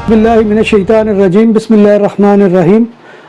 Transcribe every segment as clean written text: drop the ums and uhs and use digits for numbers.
बिस्मिल्लाहिर्रहमानिर्रहीम बिस्मिल्लाहिर्रहमानिर्रहीम।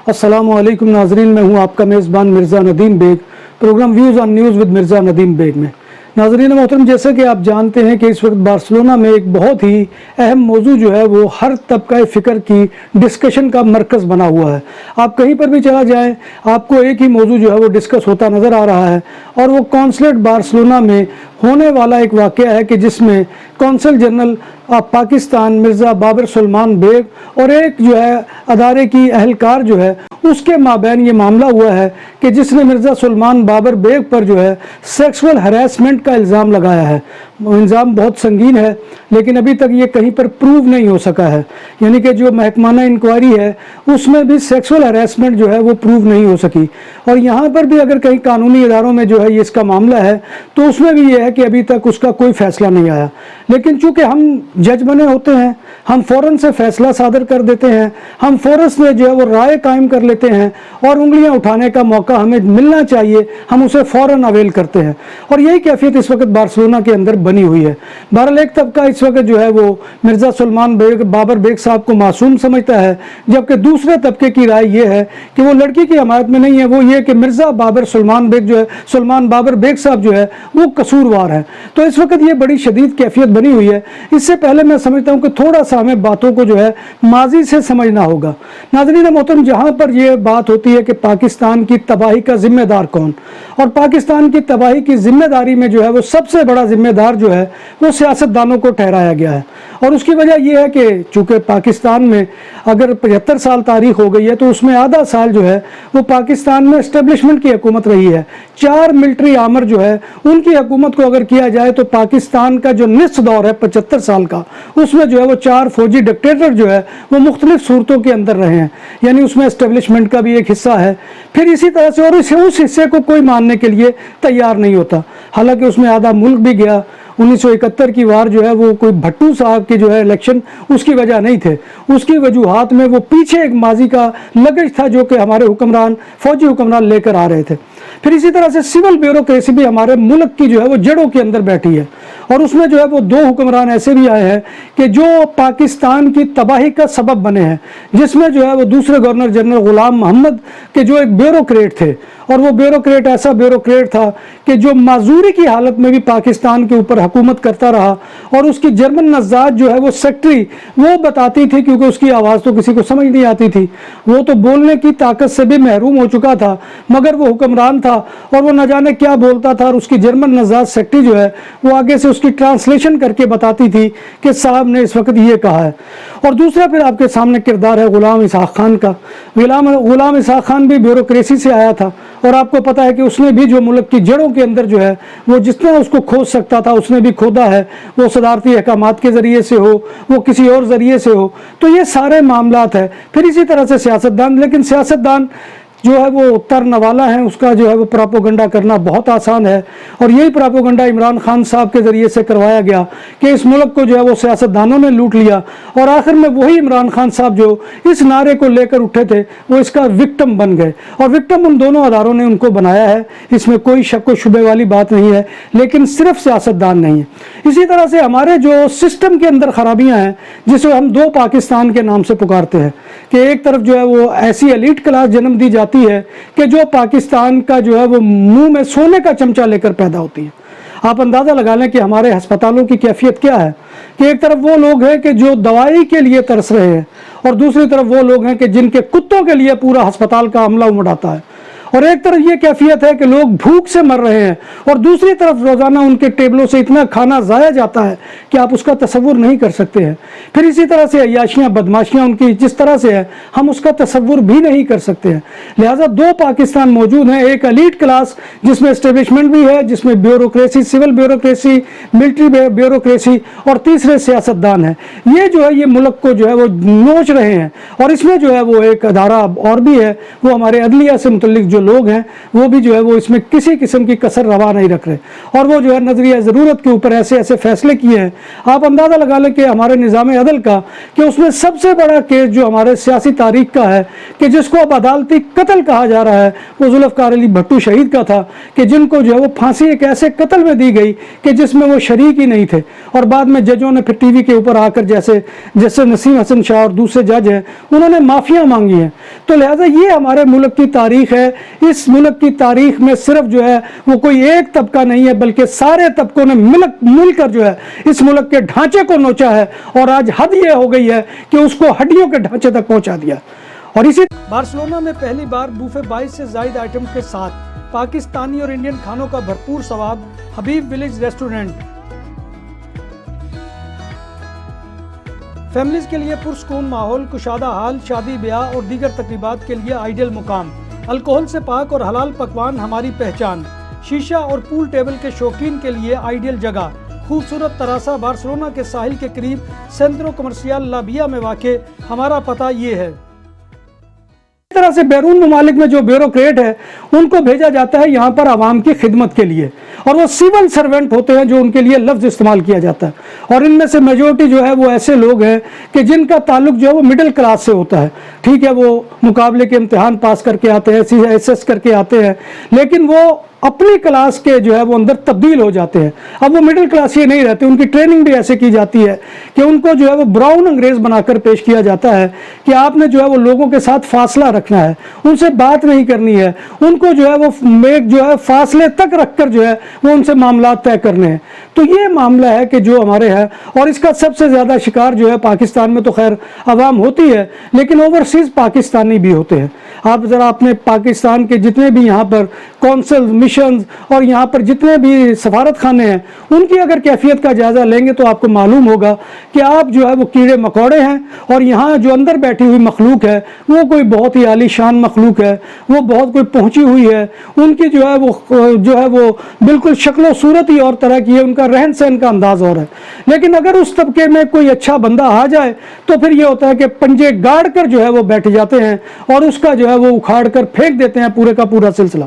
अस्सलामु अलैकुम नाजरीन, मैं हूँ आपका मेज़बान Mirza Nadeem Baig, program views on news with Mirza Nadeem Baig में। नाजरीन मोहतरम, जैसे कि आप जानते हैं कि इस वक्त बार्सिलोना में एक बहुत ही अहम मौजू जो है वो हर तबका फ़िक्र की डिस्कशन का मरकज़ बना हुआ है। आप कहीं पर भी चला जाएं, आपको एक ही मौजू जो है वो डिस्कस होता नज़र आ रहा है, और वो कौंसलेट बार्सिलोना में होने वाला एक वाक़या है कि जिसमें कौंसल जनरल पाकिस्तान मिर्ज़ा बाबर सुलेमान बेग और एक जो है अदारे की अहलकार जो है उसके माबैन ये मामला हुआ है कि जिसने मिर्ज़ा सुलेमान बाबर बेग पर जो है सेक्सुअल हरासमेंट का इल्ज़ाम लगाया है। इल्ज़ाम बहुत संगीन है, लेकिन अभी तक ये कहीं पर प्रूव नहीं हो सका है। यानी कि जो महकमाना इंक्वायरी है उसमें भी सेक्सुअल हरासमेंट जो है वो प्रूव नहीं हो सकी। और यहाँ पर भी अगर कहीं कानूनी इदारों में जो है ये इसका मामला है तो उसमें भी ये है कि अभी तक उसका कोई फ़ैसला नहीं आया। लेकिन चूँकि हम जज बने होते हैं, हम फ़ौरन से फ़ैसला सादर कर देते हैं, हम फ़ौरन से जो है वो राय कायम कर लेते हैं, और उंगलियां उठाने का मौका हमें मिलना चाहिए, हम उसे फ़ौरन अवेल करते हैं। और यही कैफियत इस वक्त बार्सिलोना के अंदर बनी हुई है। बहरहाल एक तबका इस वक्त जो है वो मिर्ज़ा सुलेमान बाबर बेग साहब को मासूम समझता है, जबकि दूसरे तबके की राय ये है कि वो लड़की की हमायत में नहीं है, वो ये कि मिर्ज़ा बाबर सुलेमान बेग जो है सुलेमान बाबर बेग साहब जो है वो कसूरवार है। तो इस वक्त ये बड़ी शदीद कैफियत बनी हुई है। इससे पहले मैं समझता हूँ कि थोड़ा सा हमें बातों को जो है माजी से समझना होगा। नाज़रीन मोहतरम, जहाँ पर यह बात होती है कि पाकिस्तान की तबाही का जिम्मेदार कौन, और पाकिस्तान की तबाही की जिम्मेदारी में जो है वो सबसे बड़ा जिम्मेदार जो है वो सियासतदानों को ठहराया गया है। और उसकी वजह यह है कि चूँकि पाकिस्तान में अगर 75 साल तारीख हो गई है तो उसमें आधा साल जो है वो पाकिस्तान में एस्टेब्लिशमेंट की हुकूमत रही है। 4 मिलिट्री आमर जो है उनकी हुकूमत को अगर किया जाए तो पाकिस्तान का जो निस्फ दौर है 75 साल का, उसमें जो है वो 4 फौजी डिक्टेटर जो है वो मुख्तलिफ सूरतों के अंदर रहे हैं। यानी उसमें एस्टेब्लिशमेंट का भी एक हिस्सा है। फिर इसी तरह से और उस हिस्से को कोई मानने के लिए तैयार नहीं होता। हालांकि उसमें आधा मुल्क भी गया। 1971 की वार जो है वो कोई भट्टू साहब के जो है इलेक्शन उसकी वजह नहीं थे, उसकी वजूहात में वो पीछे एक माजी का लगज था जो कि हमारे हुक्मरान फौजी हुक्मरान लेकर आ रहे थे। फिर इसी तरह से सिविल ब्यूरोक्रेसी भी हमारे मुल्क की जो है वो जड़ों के अंदर बैठी है, और उसमें जो है वो 2 हुक्मरान ऐसे भी आए हैं कि जो पाकिस्तान की तबाही का सबब बने हैं, जिसमें जो है वो दूसरे गवर्नर जनरल गुलाम मोहम्मद के जो एक ब्यूरोक्रेट थे, और वो ब्यूरोक्रेट ऐसा ब्यूरोक्रेट था कि जो माजूरी की हालत में भी पाकिस्तान के ऊपर हुकूमत करता रहा। और उसकी जर्मन नज़ात जो है वो सेक्रेटरी वो बताती थी, क्योंकि उसकी आवाज़ तो किसी को समझ नहीं आती थी, वो तो बोलने की ताकत से भी महरूम हो चुका था, मगर वो हुक्मरान था और वो न जाने क्या बोलता था। और उसकी जर्मन नज़ात सेक्रेटरी जो है वो आगे से उसकी ट्रांसलेशन करके बताती थी कि साहब ने इस वक्त ये कहा है। और दूसरा फिर आपके सामने किरदार है गुलाम इसहाक खान का। गुलाम इसहाक खान भी ब्यूरोक्रेसी से आया था, और आपको पता है कि उसने भी जो मुल्क की जड़ों के अंदर जो है वो जितना उसको खोद सकता था उसने भी खोदा है, वो सदारती अहकामात के ज़रिए से हो, वो किसी और ज़रिए से हो। तो ये सारे मामलात है। फिर इसी तरह से सियासतदान, लेकिन सियासतदान जो है वो तरने वाला है, उसका जो है वो प्रोपोगंडा करना बहुत आसान है। और यही प्रोपोगंडा इमरान खान साहब के ज़रिए से करवाया गया कि इस मुल्क को जो है वो सियासतदानों ने लूट लिया, और आखिर में वही इमरान खान साहब जो इस नारे को लेकर उठे थे वो इसका विक्टिम बन गए। और विक्टिम उन दोनों अदारों ने उनको बनाया है, इसमें कोई शक व शुबे वाली बात नहीं है, लेकिन सिर्फ सियासतदान नहीं है। इसी तरह से हमारे जो सिस्टम के अंदर खराबियाँ हैं, जिसे हम 2 पाकिस्तान के नाम से पुकारते हैं, कि एक तरफ जो है वो ऐसी एलीट क्लास जन्म दी जाती है कि जो पाकिस्तान का जो है वो मुंह में सोने का चमचा लेकर पैदा होती है। आप अंदाज़ा लगा लें कि हमारे अस्पतालों की कैफियत क्या है, कि एक तरफ वो लोग हैं कि जो दवाई के लिए तरस रहे हैं, और दूसरी तरफ वो लोग हैं कि जिनके कुत्तों के लिए पूरा अस्पताल का अमला उमड़ आता है। और एक तरफ ये कैफियत है कि लोग भूख से मर रहे हैं, और दूसरी तरफ रोज़ाना उनके टेबलों से इतना खाना ज़ाया जाता है कि आप उसका तसव्वुर नहीं कर सकते हैं। फिर इसी तरह से अय्याशियाँ बदमाशियाँ उनकी जिस तरह से है हम उसका तसव्वुर भी नहीं कर सकते हैं। लिहाजा 2 पाकिस्तान मौजूद हैं, एक एलीट क्लास जिसमें एस्टेब्लिशमेंट भी है, जिसमें bureaucracy, civil bureaucracy, military bureaucracy, और तीसरे सियासतदान है। ये जो है ये मुल्क को जो है वो नोच रहे हैं। और इसमें जो है वो एक अदारा और भी है, वो हमारे अदलिया से मुतल्लिक जो لوگ ہیں وہ بھی جو ہے وہ اس میں کسی قسم کی کسر روا نہیں رکھ رہے، اور وہ جو ہے نظریہ ضرورت کے اوپر ایسے ایسے فیصلے کیے ہیں۔ آپ اندازہ لگا لیں کہ ہمارے نظام عدل کا کہ اس میں سب سے بڑا کیس جو ہمارے سیاسی تاریخ کا ہے کہ جس کو اب عدالتی قتل کہا جا رہا ہے، وہ ذوالفقار علی بھٹو شہید کا تھا، کہ جن کو جو ہے وہ پھانسی ایک ایسے قتل میں دی گئی کہ جس میں وہ شریک ہی نہیں تھے، اور بعد میں ججوں نے پھر ٹی وی کے اوپر آ کر جیسے نسیم حسن شاہ اور دوسرے جج ہیں انہوں نے معافیاں مانگی ہیں۔ تو لہٰذا یہ ہمارے ملک کی تاریخ ہے۔ اس ملک کی تاریخ میں صرف جو ہے وہ کوئی ایک طبقہ نہیں ہے، بلکہ سارے طبقوں نے مل کر جو ہے اس ملک کے ڈھانچے کو نوچا ہے، اور آج حد یہ ہو گئی ہے کہ اس کو ہڈیوں کے ڈھانچے تک پہنچا دیا۔ اور اسی بارسلونا میں پہلی بار بوفے 22 سے زائد آئٹم کے ساتھ پاکستانی اور انڈین کھانوں کا بھرپور سواد، حبیب ولیج ریسٹورنٹ۔ فیملیز کے لیے پرسکون ماحول، کشادہ حال، شادی بیاہ اور دیگر تقریبات کے لیے آئیڈیل مقام، الکوہل سے پاک اور حلال پکوان ہماری پہچان، شیشہ اور پول ٹیبل کے شوقین کے لیے آئیڈیل جگہ، خوبصورت تراسا بارسلونا کے ساحل کے قریب سینٹرو کمرشیال لابیا میں واقع۔ ہمارا پتہ یہ ہے۔ اس طرح سے بیرون ممالک میں جو بیوروکریٹ ہے ان کو بھیجا جاتا ہے یہاں پر عوام کی خدمت کے لیے، اور وہ سول سرونٹ ہوتے ہیں جو ان کے لیے لفظ استعمال کیا جاتا ہے، اور ان میں سے میجورٹی جو ہے وہ ایسے لوگ ہیں کہ جن کا تعلق جو ہے وہ مڈل کلاس سے ہوتا ہے۔ ٹھیک ہے، وہ مقابلے کے امتحان پاس کر کے آتے ہیں، ایس کر کے آتے ہیں، لیکن وہ اپنی کلاس کے جو ہے وہ اندر تبدیل ہو جاتے ہیں۔ اب وہ مڈل کلاس یہ نہیں رہتے، ان کی ٹریننگ بھی ایسے کی جاتی ہے کہ ان کو جو ہے وہ براؤن انگریز بنا کر پیش کیا جاتا ہے کہ آپ نے جو ہے وہ لوگوں کے ساتھ فاصلہ رکھنا ہے، ان سے بات نہیں کرنی ہے، ان کو جو ہے وہ ایک جو ہے فاصلے تک رکھ کر جو ہے وہ ان سے معاملات طے کرنے ہیں۔ تو یہ معاملہ ہے کہ جو ہمارے ہے، اور اس کا سب سے زیادہ شکار جو ہے پاکستان میں تو خیر عوام ہوتی ہے، لیکن اوورسیز پاکستانی بھی ہوتے ہیں۔ آپ ذرا اپنے پاکستان کے جتنے بھی یہاں پر کونسل مشنز اور یہاں پر جتنے بھی سفارت خانے ہیں ان کی اگر کیفیت کا جائزہ لیں گے تو آپ کو معلوم ہوگا کہ آپ جو ہے وہ کیڑے مکوڑے ہیں، اور یہاں جو اندر بیٹھی ہوئی مخلوق ہے وہ کوئی بہت ہی عالی شان مخلوق ہے، وہ بہت کوئی پہنچی ہوئی ہے، ان کی جو ہے وہ بالکل شکل و صورت ہی اور طرح کی ہے، ان کا رہن سہن کا انداز اور ہے۔ لیکن اگر اس طبقے میں کوئی اچھا بندہ آ جائے تو پھر یہ ہوتا ہے کہ پنجے گاڑ کر جو ہے وہ بیٹھ جاتے ہیں اور اس کا جو ہے وہ اکھاڑ کر پھینک دیتے ہیں پورے کا پورا سلسلہ۔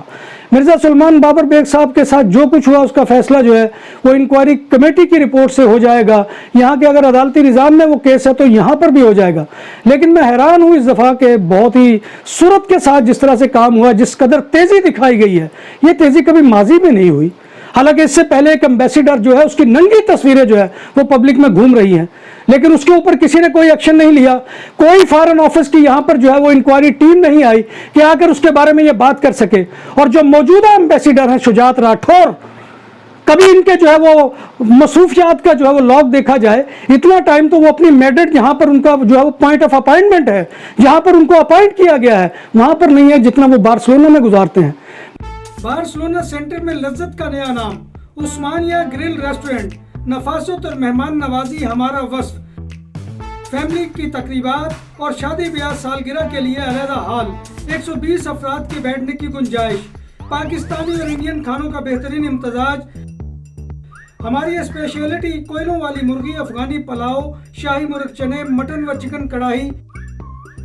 مرزا سلمان بابر بیگ صاحب کے ساتھ جو کچھ ہوا اس کا فیصلہ جو ہے وہ انکوائری کمیٹی کی رپورٹ سے ہو جائے گا۔ یہاں کے اگر عدالتی نظام میں وہ کیس ہے تو یہاں پر بھی ہو جائے گا۔ لیکن میں حیران ہوں اس دفعہ کہ بہت ہی سرعت کے ساتھ جس طرح سے کام ہوا، جس قدر تیزی دکھائی گئی ہے، یہ تیزی کبھی ماضی میں نہیں ہوئی۔ حالانکہ اس سے پہلے ایک امبیسیڈر جو ہے اس کی ننگی تصویریں جو ہے وہ پبلک میں گھوم رہی ہیں، لیکن اس کے اوپر کسی نے کوئی ایکشن نہیں لیا۔ کوئی فارن آفس کی یہاں پر جو ہے وہ انکوائری ٹیم نہیں آئی کہ آ کر اس کے بارے میں یہ بات کر سکے۔ اور جو موجودہ امبیسیڈر ہیں شجاعت راٹھور، کبھی ان کے جو ہے وہ مصروفیات کا جو ہے وہ لاگ دیکھا جائے، اتنا ٹائم تو وہ اپنی میڈٹ جہاں پر ان کا جو ہے وہ پوائنٹ آف اپائنٹمنٹ ہے، جہاں پر ان کو اپائنٹ کیا گیا ہے، وہاں پر نہیں ہے جتنا وہ بارسلونا میں گزارتے ہیں۔ بارسلونا سینٹر میں لذت کا نیا نام، عثمانیہ گرل ریسٹورنٹ، نفاست اور مہمان نوازی ہمارا وصف، فیملی کی تقریبات اور شادی بیاہ سالگرہ کے لیے علیحدہ ہال، 120 افراد کی بیٹھنے کی گنجائش، پاکستانی اور انڈین کھانوں کا بہترین امتزاج۔ ہماری اسپیشلٹی کوئلوں والی مرغی، افغانی پلاؤ، شاہی مرغ چنے، مٹن و چکن کڑھائی،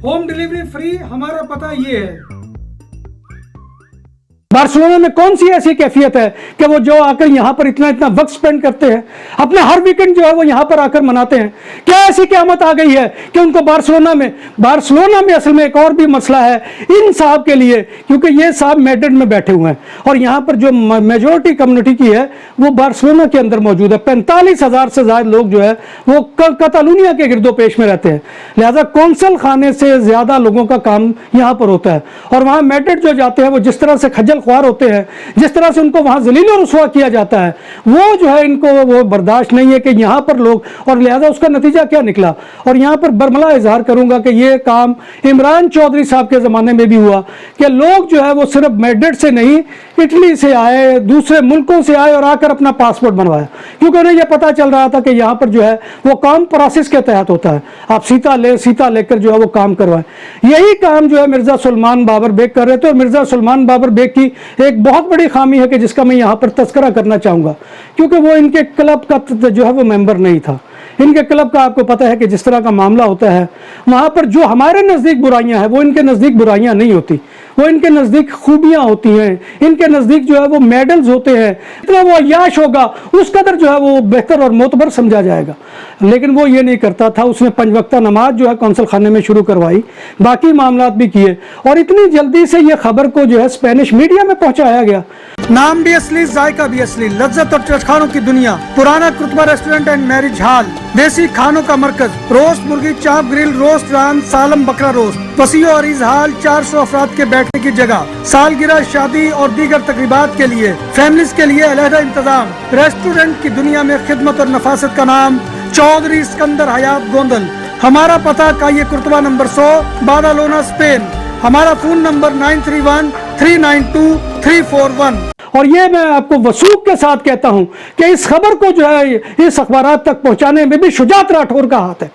ہوم ڈیلیوری فری۔ ہمارا پتہ یہ ہے۔ بارسلونا میں کون سی ایسی کیفیت ہے کہ وہ جو آ کر یہاں پر اتنا وقت سپینڈ کرتے ہیں، اپنے ہر ویکنڈ جو ہے وہ یہاں پر آ کر مناتے ہیں؟ کیا ایسی قیامت آ گئی ہے کہ ان کو بارسلونا میں اصل میں ایک اور بھی مسئلہ ہے ان صاحب کے لیے، کیونکہ یہ صاحب میڈرڈ میں بیٹھے ہوئے ہیں اور یہاں پر جو میجورٹی کمیونٹی کی ہے وہ بارسلونا کے اندر موجود ہے۔ 45,000 سے زائد لوگ جو ہے وہ کتالونیا کے گرد و پیش میں رہتے ہیں، لہذا کونسل خانے سے زیادہ لوگوں کا کام یہاں پر ہوتا ہے، اور وہاں میڈرڈ جو جاتے ہیں وہ جس طرح سے خجل خوار ہوتے ہیں، جس طرح سے ان کو وہاں ذلیل و رسوا کیا جاتا ہے، وہ جو ہے ان کو وہ برداشت نہیں ہے کہ یہاں پر لوگ، اور لہذا اس کا نتیجہ کیا نکلا۔ اور یہاں پر برملا اظہار کروں گا کہ یہ کام عمران چودھری صاحب کے زمانے میں بھی ہوا کہ لوگ جو ہے وہ صرف میڈرڈ سے نہیں، اٹلی سے آئے، دوسرے ملکوں سے آئے اور آ کر اپنا پاسپورٹ بنوایا، کیونکہ انہیں یہ پتا چل رہا تھا کہ یہاں پر جو ہے وہ کام پروسیس کے تحت ہوتا ہے، آپ سیتا لے کر جو ہے وہ کام کروائیں۔ یہی کام جو ہے مرزا سلمان بابر بیگ کر رہے تھے، اور مرزا سلمان بابر بیگ کی ایک بہت بڑی خامی ہے کہ جس کا میں یہاں پر تذکرہ کرنا چاہوں گا، کیونکہ وہ ان کے کلب کا جو ہے وہ ممبر نہیں تھا۔ ان کے کلب کا آپ کو پتہ ہے کہ جس طرح کا معاملہ ہوتا ہے وہاں پر جو ہمارے نزدیک برائیاں ہیں وہ ان کے نزدیک برائیاں نہیں ہوتی، वो इनके नज़दीक खूबियाँ होती हैं, इनके नज़दीक जो है वो मेडल्स होते हैं, इतना वो अय्याश होगा उस कदर जो है वो बेहतर और मोतबर समझा जाएगा। लेकिन वो ये नहीं करता था, उसने 5 वक्ता नमाज जो है कौंसल खाने में शुरू करवाई, बाकी मामलात भी किए, और इतनी जल्दी से ये खबर को जो है स्पेनिश मीडिया में पहुंचाया गया। नाम भी असली, जायका भी असली, लज्जत और चटखानों की दुनिया, पुराना कुतबा रेस्टोरेंट एंड मैरिज हॉल, देसी खानों का मरकज, रोस्ट मुर्गी, चाप ग्रिल, रोस्ट रान, सालम बकरा रोस्ट, वसीओ और इजहाल, 400 अफराद के बैठने की जगह, सालगिरह, शादी और दीगर तकरीबात के लिए, फैमिलीज के लिए अलहदा इंतजाम। रेस्टोरेंट की दुनिया में खिदमत और नफासत का नाम चौधरी सिकंदर हयात गोंदल। हमारा पता काये कुर्तबा नंबर 100, बादालोना, स्पेन। हमारा फोन नंबर 9313923341। और ये मैं आपको वसूख के साथ कहता हूं कि इस खबर को जो है इस अखबारात तक पहुंचाने में भी शुजात राठौर का हाथ है,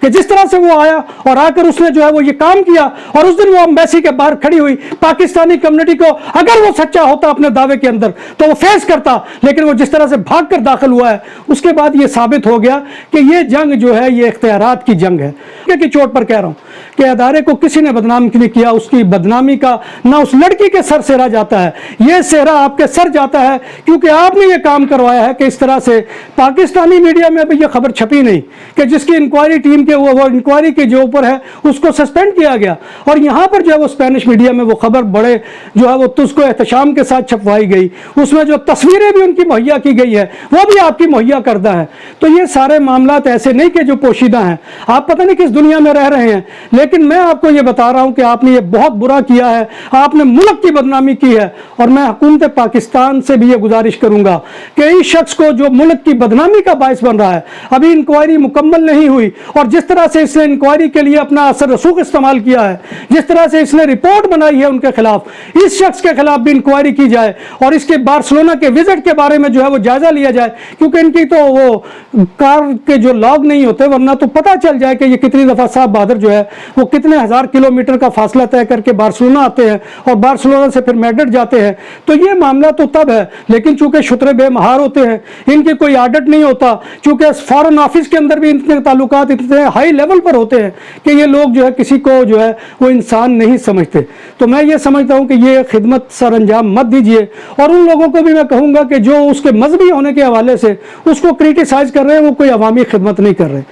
कि जिस तरह से वो आया और आकर उसने जो है वो ये काम किया, और उस दिन वो एम्बेसी के बाहर खड़ी हुई पाकिस्तानी कम्युनिटी को, अगर वो सच्चा होता अपने दावे के अंदर तो वो फेस करता, लेकिन वो जिस तरह से भाग कर दाखिल हुआ है, उसके बाद ये साबित हो गया कि ये जंग जो है ये इख्तियारात की जंग है। की चोट पर कह रहा हूँ कि अदारे को किसी ने बदनाम नहीं किया, उसकी बदनामी का ना उस लड़की के सर सेहरा जाता है, ये सेहरा आपके सर जाता है, क्योंकि आपने ये काम करवाया है कि इस तरह से पाकिस्तानी मीडिया में भी ये खबर छपी नहीं कि जिसकी इंक्वायरी टीम के वो इंक्वायरी के जो ऊपर है उसको सस्पेंड किया गया, और यहाँ पर जो है वो स्पेनिश मीडिया में वो खबर बड़े जो है वो तुझको एहतशाम के साथ छपवाई गई, उसमें जो तस्वीरें भी उनकी मुहैया की गई है वो भी आपकी मुहैया करदा है। तो ये सारे मामलात ऐसे नहीं कि जो पोशीदा हैं, आप पता नहीं किस दुनिया में रह रहे हैं, लेकिन मैं आपको ये बता रहा हूं कि आपने ये बहुत बुरा किया है, आपने मुल्क की बदनामी की है, और मैं हुकूमत पाकिस्तान से भी ये गुजारिश करूंगा कि इस शख्स को जो मुल्क की बदनामी का बायस बन रहा है, अभी इंक्वायरी मुकम्मल नहीं हुई, और जिस तरह से इसने इंक्वायरी के लिए अपना असर रसूख इस्तेमाल किया है, जिस तरह से इसने रिपोर्ट बनाई है उनके खिलाफ, इस शख्स के खिलाफ भी इंक्वायरी की जाए, और इसके बार्सिलोना के विजिट के बारे में जो है वो जायजा लिया जाए, क्योंकि इनकी तो वो कार के जो लॉग नहीं होते, वरना तो पता चल जाए कि ये कितनी दफा साहब बहादुर जो है वो कितने हजार किलोमीटर का फासला तय करके बार्सिलोना आते हैं और बार्सिलोना से फिर मैड्रिड जाते हैं। तो ये मामला तो तब है, लेकिन चूंकि शुतरे बेमहार होते हैं, इनके कोई ऑडिट नहीं होता, चूंकि फॉरेन ऑफिस के अंदर भी इनके ताल्लुकात इतने हाई लेवल पर होते हैं कि ये लोग जो है किसी को जो है वो इंसान नहीं समझते। तो मैं ये समझता हूँ कि ये खिदमत सर अंजाम मत दीजिए, और उन लोगों को भी मैं कहूँगा कि जो उसके मजहबी होने के हवाले से उसको क्रिटिसाइज कर रहे हैं, वो कोई अवामी खिदमत नहीं कर रहे।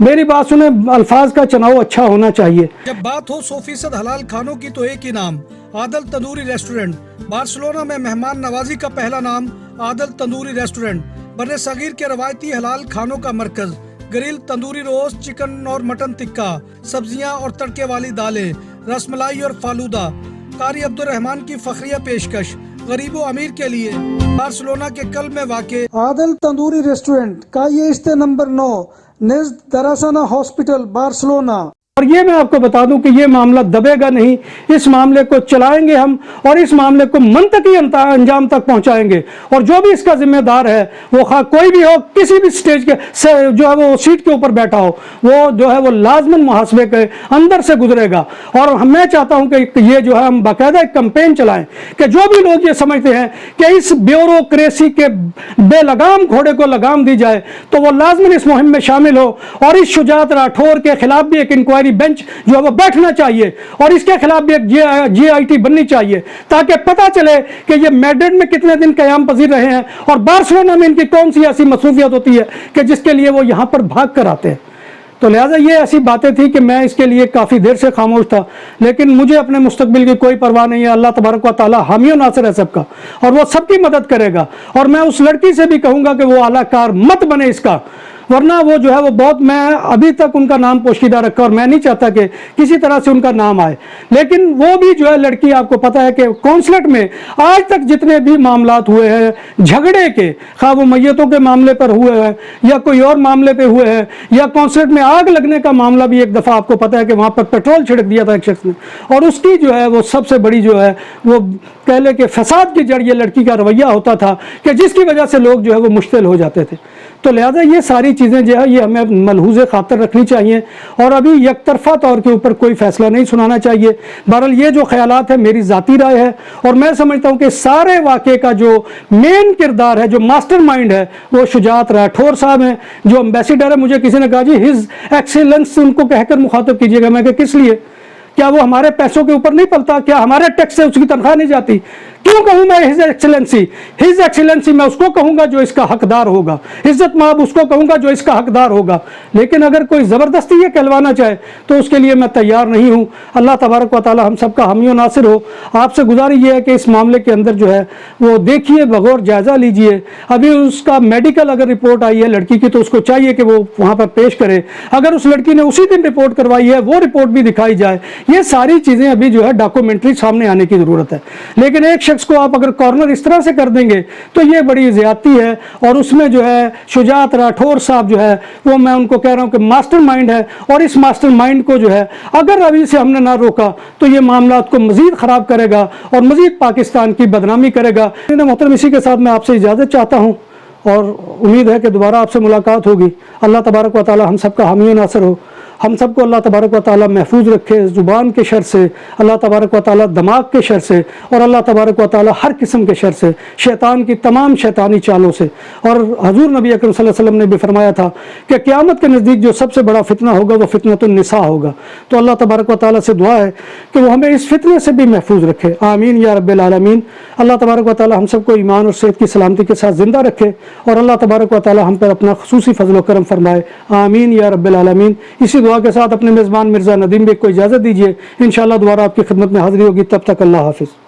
मेरी बात सुने, अल्फाज का चुनाव अच्छा होना चाहिए। जब बात हो 100% हलाल खानों की तो एक ही नाम, आदल तंदूरी रेस्टोरेंट। बार्सिलोना में मेहमान नवाजी का पहला नाम आदल तंदूरी रेस्टोरेंट, बर्रे सगीर के रवायती हलाल खानों का मरकज, ग्रिल, तंदूरी रोस्ट, चिकन और मटन टिक्का, सब्जियां और तड़के वाली दालें, रसमलाई और फालूदा। कारी अब्दुर्रहमान की फखरिया पेशकश गरीबो अमीर के लिए। बार्सिलोना के कल्ब में वाक़े आदल तंदूरी रेस्टोरेंट का ये इस्ते नंबर 9 निज़्द दरासाना हॉस्पिटल, बार्सिलोना। और ये मैं आपको बता दूं कि ये मामला दबेगा नहीं, इस मामले को चलाएंगे हम, और इस मामले को मंतकी अंजाम तक पहुंचाएंगे, और जो भी इसका जिम्मेदार है वो कोई भी हो, किसी भी स्टेज के जो है वो सीट के ऊपर बैठा हो, वो जो है वो लाजमन मुहासबे के अंदर से गुजरेगा। और मैं चाहता हूं कि ये जो है हम बाकायदा एक कैंपेन चलाएं कि जो भी लोग ये समझते हैं कि इस ब्यूरोक्रेसी के बेलगाम घोड़े को लगाम दी जाए, तो वो लाजमन इस मुहिम में शामिल हो, और इस शुजात राठौर के खिलाफ भी एक इंक्वायरी बेंच जो है वो बैठना चाहिए, और इसके खिलाफ भी एक GIT बननी चाहिए, ताकि पता चले कि ये मैड्रिड में कितने दिन कयाम पजीर रहे हैं, और बार्सिलोना में इनकी कौन सी ऐसी मसरूफियत होती है कि जिसके लिए वो यहाँ पर भाग कर आते हैं। तो लिहाजा ये ऐसी बातें थी कि मैं इसके लिए काफ़ी देर से खामोश था, लेकिन मुझे अपने मुस्तकबिल की कोई परवाह नहीं है। अल्लाह तबारक व तआला हामी और नासिर है सबका, और वो सबकी मदद करेगा। और मैं उस लड़की से भी कहूँगा कि वो आलाकार मत बने इसका, वरना वो जो है वो बहुत, मैं अभी तक उनका नाम पोशीदा रखा, और मैं नहीं चाहता कि किसी तरह से उनका नाम आए। लेकिन वो भी जो है लड़की, आपको पता है कि कौंसलेट में आज तक जितने भी मामलात हुए हैं झगड़े के, खा वो मैयतों के मामले पर हुए हैं या कोई और मामले पे हुए हैं, या कौंसलेट में आग लगने का मामला भी एक दफ़ा आपको पता है कि वहाँ पर पेट्रोल छिड़क दिया था एक शख्स ने, और उसकी जो है वो सबसे बड़ी जो है वो कह ले कि फसाद की जड़ ये लड़की का रवैया होता था कि जिसकी वजह से लोग जो है वो मुश्तिल हो जाते थे। तो लिहाजा ये सारी चीज़ें जो है ये हमें मलहूज़ खातर रखनी चाहिए, और अभी एक तरफा तौर के ऊपर कोई फैसला नहीं सुनाना चाहिए। बहरहाल ये जो ख्यालात है मेरी ज़ाती राय है, और मैं समझता हूँ कि सारे वाक़े का जो मेन किरदार है, जो मास्टर माइंड है, वो शुजात राठौर साहब हैं, जो एम्बेसडर है। मुझे किसी ने कहा जी हिज एक्सीलेंस उनको कहकर मुखातब कीजिएगा, मैं किस लिए, क्या वो हमारे पैसों के ऊपर नहीं पलता? क्या हमारे टैक्स से उसकी तनख्वाह नहीं जाती? क्यों कहूँ मैं हिज एक्सीलेंसी मैं उसको कहूँगा जो इसका हकदार होगा, इज्जत माब उसको कहूँगा जो इसका हकदार होगा। लेकिन अगर कोई ज़बरदस्ती ये कहलवाना चाहे तो उसके लिए मैं तैयार नहीं हूँ। अल्लाह तबारक व तआला हम सबका हामी व नासिर हो। आपसे गुजारिश ये है कि इस मामले के अंदर जो है वो देखिए, बगौर जायज़ा लीजिए। अभी उसका मेडिकल अगर रिपोर्ट आई है लड़की की तो उसको चाहिए कि वो वहाँ पर पेश करे। अगर उस लड़की ने उसी दिन रिपोर्ट करवाई है वो रिपोर्ट भी दिखाई जाए। ये सारी चीज़ें अभी जो है डॉक्यूमेंट्री सामने आने की ज़रूरत है। लेकिन एक शख्स को आप अगर कॉर्नर इस तरह से कर देंगे तो ये बड़ी ज़्यादती है। और उसमें जो है शुजात राठौर साहब जो है वो, मैं उनको कह रहा हूँ कि मास्टर माइंड है। और इस मास्टर माइंड को जो है अगर अभी से हमने ना रोका तो ये मामला को मज़ीद ख़राब करेगा और मज़ीद पाकिस्तान की बदनामी करेगा। मोहतरम, इसी के साथ मैं आपसे इजाज़त चाहता हूँ और उम्मीद है कि दोबारा आपसे मुलाकात होगी। अल्लाह तबारक व तआला हम सबका हामी व नासिर हो। हम सबको अल्लाह तबारक व तआला महफूज रखे ज़ुबान के शर से, अल्लाह तबारक व तआला दिमाग के शर से, और अल्लाह तबारक व तआला हर किस्म के शर से, शैतान की तमाम शैतानी चालों से। और हजूर नबी अकरम सल्लल्लाहु अलैहि वसल्लम ने भी फरमाया था कि क़यामत के नज़दीक जो सबसे बड़ा फितना होगा वो फितनतुन निसा होगा। तो अल्लाह तबारक व तआला से दुआ है कि वो हमें इस फितने से भी महफूज रखे। आमीन या रब्बिल आलमीन। अल्लाह तबारक व तआला हम सबको ईमान और सेहत की सलामती के साथ ज़िंदा रखे और अल्लाह तबारक व तआला हम पर अपना ख़ुसूसी फ़ज़ल व करम फरमाए। आमीन या रब्बिल आलमीन। इसी दुआ के साथ अपने मेज़बान मिर्ज़ा नदीम बेग को इजाज़त दीजिए। इंशाअल्लाह दोबारा आपकी खिदमत में हाज़िरी होगी। तब तक अल्लाह हाफ़िज़।